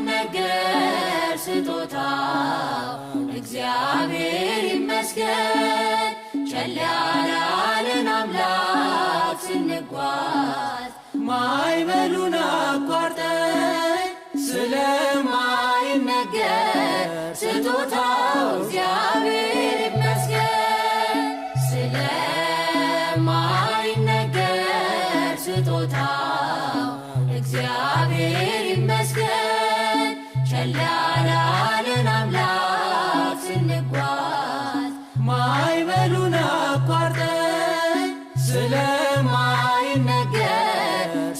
ስለማይነገር ስጦታው እግዚአብሔር ይመስገን። ቸል ያላለን አምላክ ስንጓዝ ማዕበሉን አቋርጠን ስለማይነገር ስጦታው እግዚአብሔር ይመስገን። ስለማይነገር ስጦታው እግዚአብሔር ይመስገን። ቸል ያላለን አምላክ ስንጓዝ ማዕበሉን አቋርጠን ስለማይነገር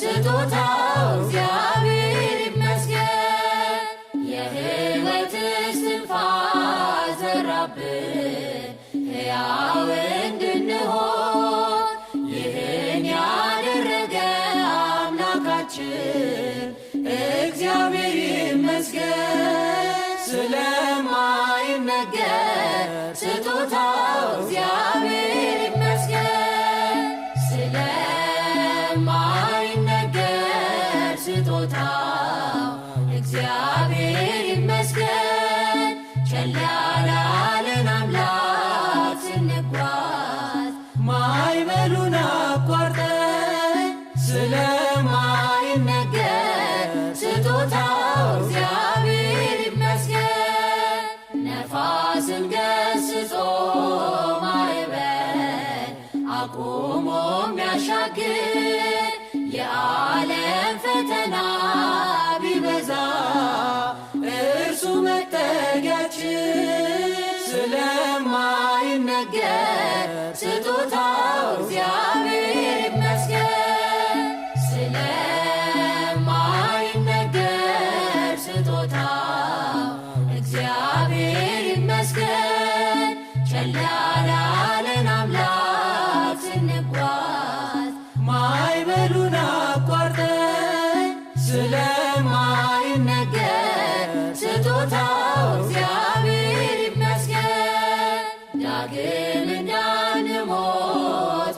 ስጦታው እግዚአብሔር ይመስገን። የሕይወት እስትንፋስ ዘራብን ሕያው እንድንሆን ይህን ያደረገ አምላካችን እግዚአብሔር ይመስገን። ስለማይነገር ስጦታው እግዚአብሔር ይመስገን። ስለማይነገር ስጦታው እግዚአብሔር ይመስገን። ቸል ያላለን አምላክ ስንጓዝ ማዕበሉን አቋርጠን ስለማይነገር ስጦታው እግዚአብሔር ይመስገን። ነፋስን ገስጾ ማዕበል አቁሞ የሚያሻግር የዓለም ፈተና ቢበዛ እርሱ መጠጊያችን። ስለማይነገር ስጦታው እግዚአብሔር ይመስገን። ስለማይነገር ስጦታው እግዚአብሔር ይመስገን። ቸል ያላለን አምላክ ስንጓዝ ማዕበሉን አቋርጠን ስለማይነገር ስጦታው እግዚአብሔር ይመስገን። ዳግም እንዳንሞት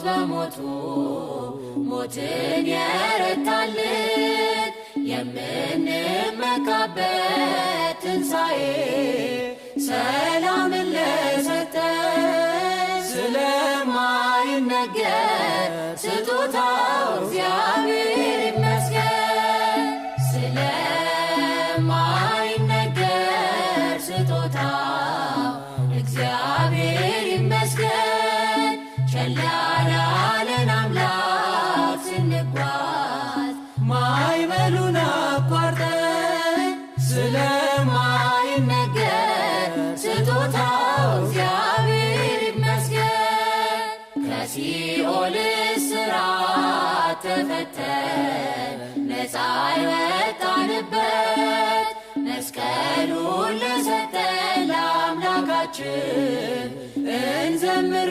በሞቱ ሞትን የረታልን የምንመካበት ትንሣኤ ሰላምን ለሰጠን ስለማይነገር ስጦታው እግዚአብሔር ይመስገን። ስለማይነገር ስጦታው እግዚአብሔር ይመስገን። ቸል ያላለን አምላክ ስንጓዝ ማዕበሉን አቋርጠን ስለማይነገር ስጦታው እግዚአብሔር ይመስገን። ከሲኦል እስራት ተፈተን ነፃ የወጣንበት መስቀሉን ለሰጠን ለአምላካችን እንዘምር